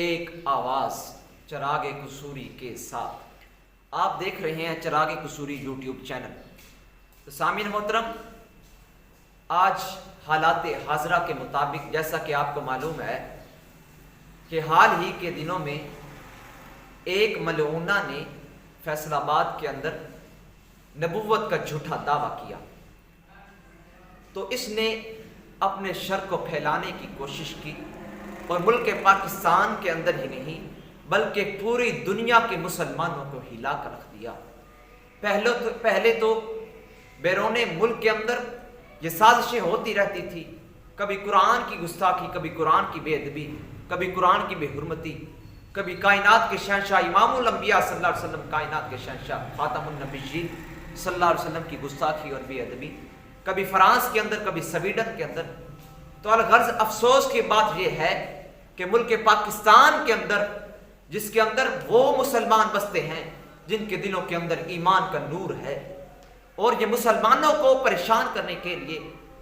ایک آواز چراغ قصوری کے ساتھ آپ دیکھ رہے ہیں چراغ قصوری یوٹیوب چینل۔ تو سامعین محترم، آج حالات حاضرہ کے مطابق جیسا کہ آپ کو معلوم ہے کہ حال ہی کے دنوں میں ایک ملعونہ نے فیصل آباد کے اندر نبوت کا جھوٹا دعویٰ کیا، تو اس نے اپنے شر کو پھیلانے کی کوشش کی اور ملک پاکستان کے اندر ہی نہیں بلکہ پوری دنیا کے مسلمانوں کو ہلا کر رکھ دیا۔ پہلے تو بیرون ملک کے اندر یہ سازشیں ہوتی رہتی تھی، کبھی قرآن کی گستاخی، کبھی قرآن کی بے ادبی، کبھی قرآن کی بے حرمتی، کبھی کائنات کے شہنشاہ امام الانبیاء صلی اللہ علیہ وسلم، کائنات کے شہنشاہ خاتم النبیین صلی اللہ علیہ وسلم کی گستاخی اور بے ادبی، کبھی فرانس کے اندر، کبھی سویڈن کے اندر۔ تو الغرض افسوس کی بات یہ ہے کہ ملک پاکستان کے اندر، جس کے اندر وہ مسلمان بستے ہیں جن کے دلوں کے اندر ایمان کا نور ہے، اور یہ مسلمانوں کو پریشان کرنے کے لیے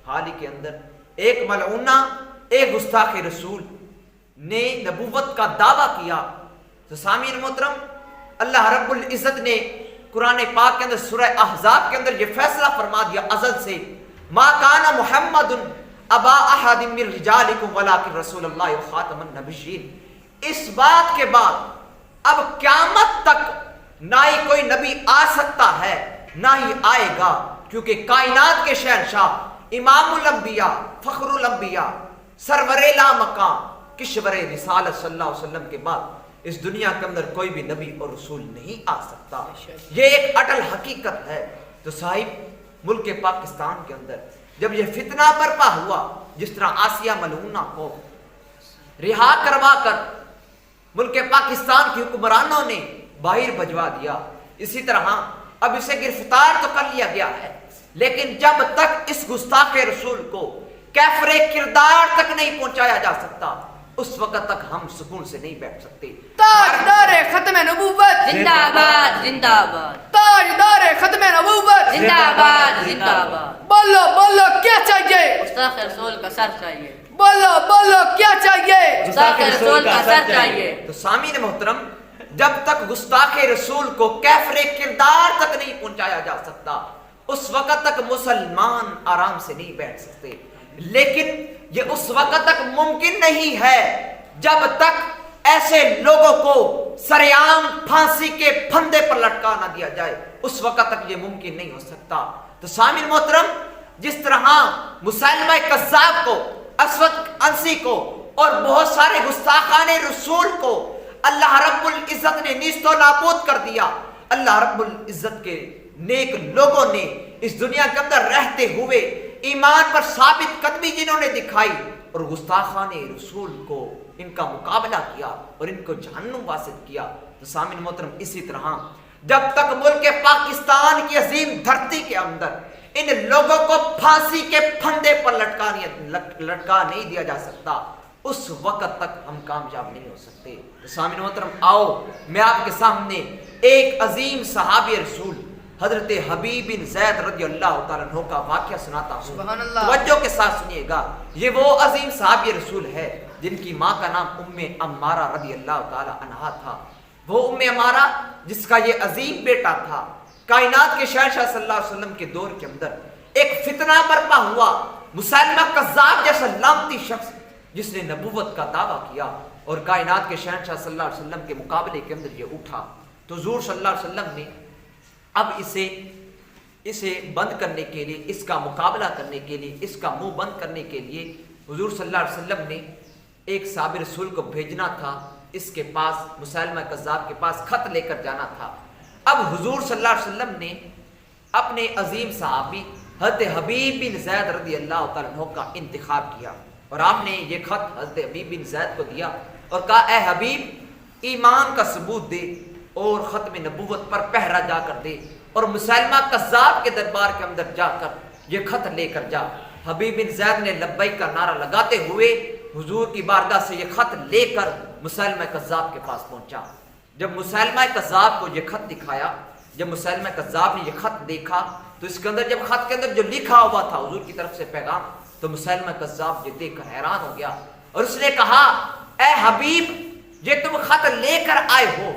حال ہی کے اندر ایک ملعونہ، ایک گستاخ رسول نے نبوت کا دعویٰ کیا۔ تو سامعین محترم، اللہ رب العزت نے قرآن پاک کے اندر سورہ احزاب کے اندر یہ فیصلہ فرما دیا ازل سے، ما کان محمد ابا احد من رجالکم ولکن رسول اللہ وخاتم النبیین۔ اس بات کے بعد اب قیامت تک نہ ہی کوئی نبی آ سکتا ہے نہ ہی آئے گا، کیونکہ کائنات کے شہنشاہ امام الانبیاء، فخر الانبیاء، سرور لا مقام، کشور رسالت صلی اللہ علیہ وسلم کے بعد اس دنیا کے اندر کوئی بھی نبی اور رسول نہیں آ سکتا۔ یہ ایک اٹل حقیقت ہے۔ تو صاحب، ملک پاکستان کے اندر جب یہ فتنہ برپا ہوا، جس طرح آسیہ ملعونہ کو رہا کروا کر ملک پاکستان کی حکمرانوں نے باہر بھجوا دیا، اسی طرح اب اسے گرفتار تو کر لیا گیا ہے، لیکن جب تک اس گستاخ رسول کو کیفر کردار تک نہیں پہنچایا جا سکتا، اس وقت تک ہم سکون سے نہیں بیٹھ سکتے۔ تاجدار ختم نبوت زندہ باد، زندہ باد، تاجدار ختم نبوت زندہ باد، زندہ باد۔ بولو بولو کیا چاہیے؟ گستاخ رسول کا سر چاہیے، بولو بولو کیا چاہیے؟ گستاخ رسول کا سر چاہیے۔ تو سامعین محترم، جب تک گستاخ رسول کو کیفر کردار تک نہیں پہنچایا جا سکتا، اس وقت تک مسلمان آرام سے نہیں بیٹھ سکتے۔ لیکن یہ اس وقت تک ممکن نہیں ہے جب تک ایسے لوگوں کو سرعام پھانسی کے پھندے پر لٹکا نہ دیا جائے، اس وقت تک یہ ممکن نہیں ہو سکتا۔ تو سامعین محترم، جس طرح مسیلمہ کذاب کو، اسود انسی کو اور بہت سارے گستاخان رسول کو اللہ رب العزت نے نیست و نابود کر دیا، اللہ رب العزت کے نیک لوگوں نے اس دنیا کے اندر رہتے ہوئے ایمان پر ثابت قدمی جنہوں نے دکھائی اور گستاخان رسول کو ان کا مقابلہ کیا اور ان کو جہنم واسط کیا۔ تو سامعین محترم، اسی طرح جب تک ملک پاکستان کی عظیم دھرتی کے اندر ان لوگوں کو پھانسی کے پھندے پر لٹکا نہیں دیا جا سکتا، اس وقت تک ہم کامیاب نہیں ہو سکتے۔ تو سامعین محترم، آؤ میں آپ کے سامنے ایک عظیم صحابی رسول حضرت حبیب بن زید رضی اللہ تعالیٰ عنہ کا واقعہ سناتا ہوں۔ سبحان اللہ۔ توجہ کے ساتھ سنیے گا۔ یہ وہ عظیم صحابی رسول ہے جن کی ماں کا نام ام عمارہ رضی اللہ تعالیٰ عنہا تھا۔ وہ ام عمارہ جس کا یہ عظیم بیٹا تھا، کائنات کے شہنشاہ صلی اللہ علیہ وسلم کے دور کے اندر ایک فتنہ برپا ہوا، مسیلمہ کذاب جیسا لامتی شخص جس نے نبوت کا دعویٰ کیا اور کائنات کے شہنشاہ صلی اللہ علیہ وسلم کے مقابلے کے اندر یہ اٹھا۔ تو حضور صلی اللہ علیہ وسلم نے اب اسے بند کرنے کے لیے، اس کا مقابلہ کرنے کے لیے، اس کا منہ بند کرنے کے لیے حضور صلی اللہ علیہ وسلم نے ایک صحابی رسول کو بھیجنا تھا، اس کے پاس، مسیلمہ کذاب کے پاس خط لے کر جانا تھا۔ اب حضور صلی اللہ علیہ وسلم نے اپنے عظیم صحابی حضرت حبیب بن زید رضی اللہ تعالیٰ عنہ کا انتخاب کیا اور آپ نے یہ خط حضرت حبیب بن زید کو دیا اور کہا، اے حبیب، ایمان کا ثبوت دے اور ختم نبوت پر پہرا جا کر دے اور مسیلمہ کذاب کے دربار کے اندر جا کر یہ خط لے کر جا۔ حبیب بن زید نے لبیک کا نعرہ لگاتے ہوئے حضور کی بارگاہ سے یہ خط لے کر مسیلمہ کذاب کے پاس پہنچا۔ جب مسیلمہ کذاب کو یہ خط دکھایا، جب مسیلمہ کذاب نے یہ خط دیکھا، تو اس کے اندر جب خط کے اندر جو لکھا ہوا تھا حضور کی طرف سے پیغام، تو مسیلمہ کذاب یہ دیکھ کر حیران ہو گیا اور اس نے کہا، اے حبیب، یہ تم خط لے کر آئے ہو،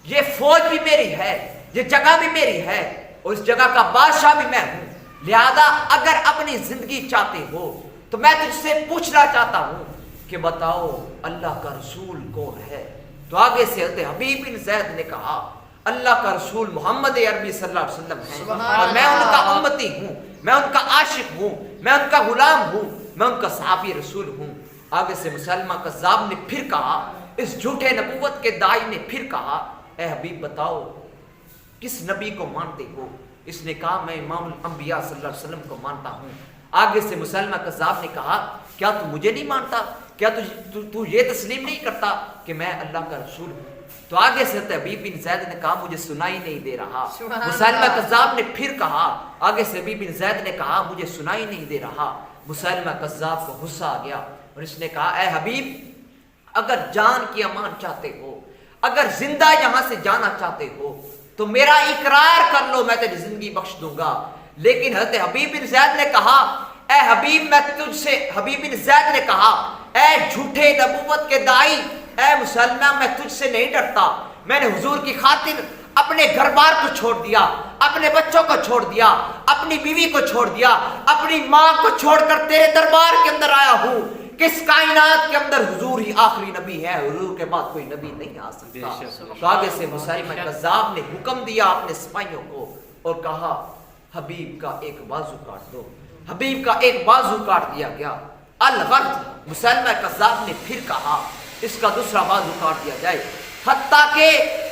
یہ فوج بھی میری ہے، یہ جگہ بھی میری ہے، اور اس جگہ کا بادشاہ بھی میں ہوں، لہذا اگر اپنی زندگی چاہتے ہو تو میں تجھ سے پوچھنا چاہتا ہوں کہ بتاؤ اللہ کا رسول کون ہے؟ تو آگے سے حضرت حبیب بن زید نے کہا اللہ کا رسول محمد عربی صلی اللہ علیہ وسلم ہے، اور میں ان کا امتی ہوں، میں ان کا عاشق ہوں، میں ان کا غلام ہوں، میں ان کا صحابی رسول ہوں۔ آگے سے مسلمہ کذاب نے پھر کہا، اس جھوٹے نبوت کے داعی نے پھر کہا اے حبیب بتاؤ کس نبی کو مانتے ہو؟ اس نے کہا میں امام الانبیاء صلی اللہ علیہ وسلم کو مانتا ہوں۔ آگے سے مسلمہ کذاب نے کہا کیا تو مجھے نہیں مانتا؟ کیا تو یہ تسلیم نہیں کرتا کہ میں اللہ کا رسول ہوں؟ تو آگے سے حبیب بن زید نے کہا مجھے سنائی نہیں دے رہا۔ مسلمہ کذاب نے پھر کہا، آگے سے حبیب بن زید نے کہا مجھے سنائی نہیں دے رہا۔ مسلمہ کذاب کو غصہ آ گیا اور اس نے کہا اے حبیب اگر جان کی امان چاہتے ہو، اگر زندہ یہاں سے جانا چاہتے ہو تو میرا اقرار کر لو، میں تجھے زندگی بخش دوں گا۔ لیکن حضرت حبیب بن زید نے کہا اے حبیب میں تجھ سے، حبیب بن زید نے کہا اے جھوٹے نبوت کے داعی، اے مسلمہ میں تجھ سے نہیں ڈرتا، میں نے حضور کی خاطر اپنے گھر بار کو چھوڑ دیا، اپنے بچوں کو چھوڑ دیا، اپنی بیوی کو چھوڑ دیا، اپنی ماں کو چھوڑ کر تیرے دربار کے اندر آیا ہوں۔ کس کائنات کے اندر حضور ہی آخری نبی ہے، حضور کے بعد کوئی نبی نہیں آ سکتا۔ تو آگے سے مسلمہ کذاب نے حکم دیا اپنے سپاہیوں کو اور کہا حبیب کا ایک بازو کاٹ دو۔ حبیب کا ایک بازو کاٹ دیا گیا۔ الغرض مسلمہ کذاب نے پھر کہا اس کا دوسرا بازو کاٹ دیا جائے، حتیٰ کہ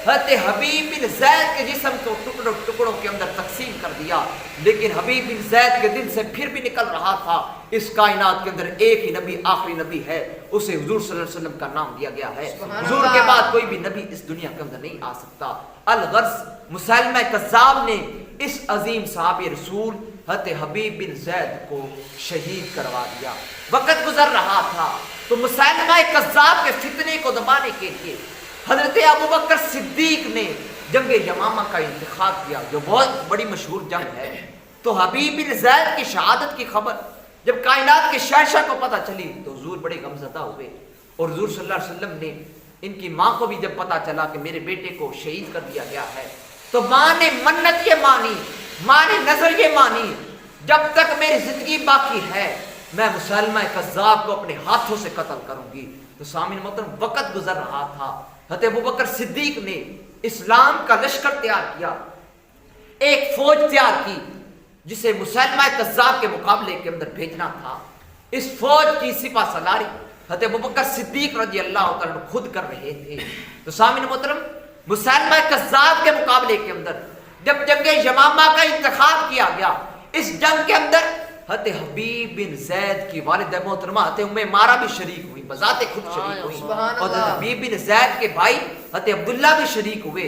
حضرت حبیب بن زید کے جسم کو ٹکڑوں ٹکڑوں کے اندر تقسیم کر دیا۔ لیکن حبیب بن زید کے دل سے پھر بھی نکل رہا تھا اس کائنات کے اندر ایک ہی نبی آخری نبی ہے، اسے حضور صلی اللہ علیہ وسلم کا نام دیا گیا ہے، حضور کے بعد کوئی بھی نبی اس دنیا کے اندر نہیں آ سکتا۔ الغرض مسلمہ کذاب نے اس عظیم صحابی رسول حضرت حبیب بن زید کو شہید کروا دیا۔ وقت گزر رہا تھا تو مسلمہ کذاب کے فتنے کو دبانے کے لیے حضرت ابوبکر صدیق نے جنگ یمامہ کا انتخاب کیا، جو بہت بڑی مشہور جنگ ہے۔ تو حبیب بن زید کی شہادت کی خبر جب کائنات کے شہنشاہ کو پتہ چلی تو حضور بڑے غمزدہ ہوئے، اور حضور صلی اللہ علیہ وسلم نے ان کی ماں کو بھی جب پتہ چلا کہ میرے بیٹے کو شہید کر دیا گیا ہے تو ماں نے منت یہ مانی، ماں نے نظر یہ مانی جب تک میری زندگی باقی ہے میں مسلمہ کذاب کو اپنے ہاتھوں سے قتل کروں گی۔ تو سامعین محترم وقت گزر رہا تھا، حضرت ابوبکر صدیق نے اسلام کا لشکر تیار کیا، ایک فوج تیار کی جسے مسلمہ کذاب کے مقابلے کے اندر بھیجنا تھا۔ اس فوج کی سپہ سالاری حضرت ابوبکر صدیق رضی اللہ تعالیٰ عنہ خود کر رہے تھے۔ تو سامعین محترم مسلمہ کذاب کے مقابلے کے اندر جب جنگ یمامہ کا انتخاب کیا گیا، اس جنگ کے اندر حضرت حبیب بن زید کی والدہ محترمہ حضرت ام مارا بھی شریک ہوئی، بذات خود شریک ہوئی، اور حضرت حبیب بن زید کے بھائی حضرت عبداللہ بھی شریک ہوئے،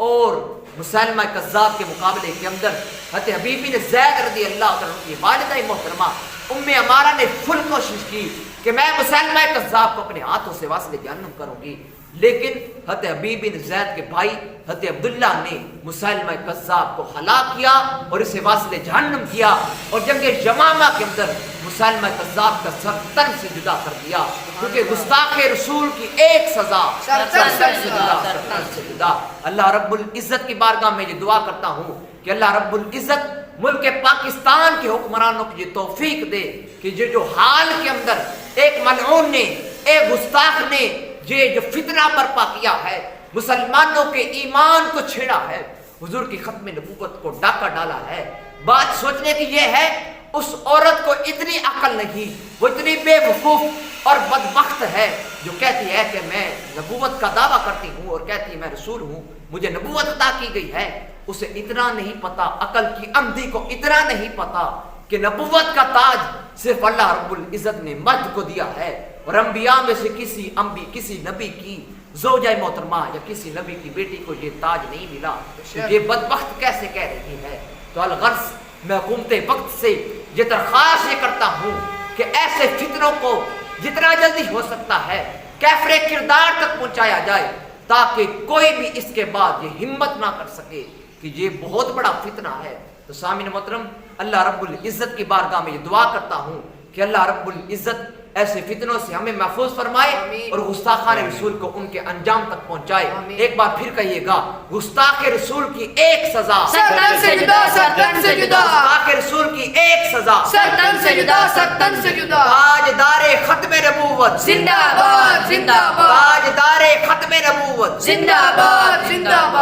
اور مسلمہ کذاب کے مقابلے کے اندر حضرت حبیب بن زید رضی اللہ عنہ کی والدہ محترمہ ام امارہ نے فل کوشش کی کہ میں مسلمہ کذاب کو اپنے ہاتھوں سے واصل جہنم کروں گی، لیکن حضرت حبیب بن زید کے بھائی حضرت عبداللہ نے مسلمہ کذاب کو ہلاک کیا اور اسے واصل جہنم کیا، اور جنگ یمامہ کے اندر مسلمہ کذاب کا سر تن سے جدا کر دیا، کیونکہ گستاخ رسول کی ایک سزا سر تن سے جدا۔ اللہ رب العزت کی بارگاہ میں یہ دعا کرتا ہوں کہ اللہ رب العزت ملک پاکستان کے حکمرانوں کو یہ توفیق دے کہ یہ جو حال کے اندر ایک ملعون نے، ایک گستاخ نے یہ جو فتنہ برپا کیا ہے، مسلمانوں کے ایمان کو چھیڑا ہے، حضور کی ختم نبوت کو ڈاکہ ڈالا ہے، بات سوچنے کی یہ ہے اس عورت کو اتنی عقل نہیں، وہ اتنی بے وقوف اور بدبخت ہے جو کہتی ہے کہ میں نبوت کا دعویٰ کرتی ہوں اور کہتی ہے میں رسول ہوں، مجھے نبوت عطا کی گئی ہے۔ اسے اتنا نہیں پتا، عقل کی اندھی کو اتنا نہیں پتا کہ نبوت کا تاج صرف اللہ رب العزت نے مرد کو دیا ہے، اور انبیاء میں سے کسی نبی کی زوجہ محترمہ یا کسی نبی کی بیٹی کو یہ تاج نہیں ملا، یہ بدبخت کیسے کہہ رہی ہے؟ تو الغرض میں حکومت وقت سے یہ درخواست یہ کرتا ہوں کہ ایسے فتنوں کو جتنا جلدی ہو سکتا ہے کیفر کردار تک پہنچایا جائے، تاکہ کوئی بھی اس کے بعد یہ ہمت نہ کر سکے کہ یہ بہت بڑا فتنہ ہے۔ تو سامعین محترم اللہ رب العزت کی بارگاہ میں یہ دعا کرتا ہوں کہ اللہ رب العزت ایسے فتنوں سے ہمیں محفوظ فرمائے آمین۔ اور گستاخان رسول کو ان کے انجام تک پہنچائے۔ آمین۔ ایک بار پھر کہیے گا، گستاخ رسول کی ایک سزا، سرتن سے جدا، سرتن سے جدا، گستاخ رسول کی ایک سزا، سرتن سے جدا، سرتن سے جدا، تاجدار ختم نبوت، زندہ باد، زندہ باد، تاجدار ختم نبوت، زندہ باد، زندہ باد۔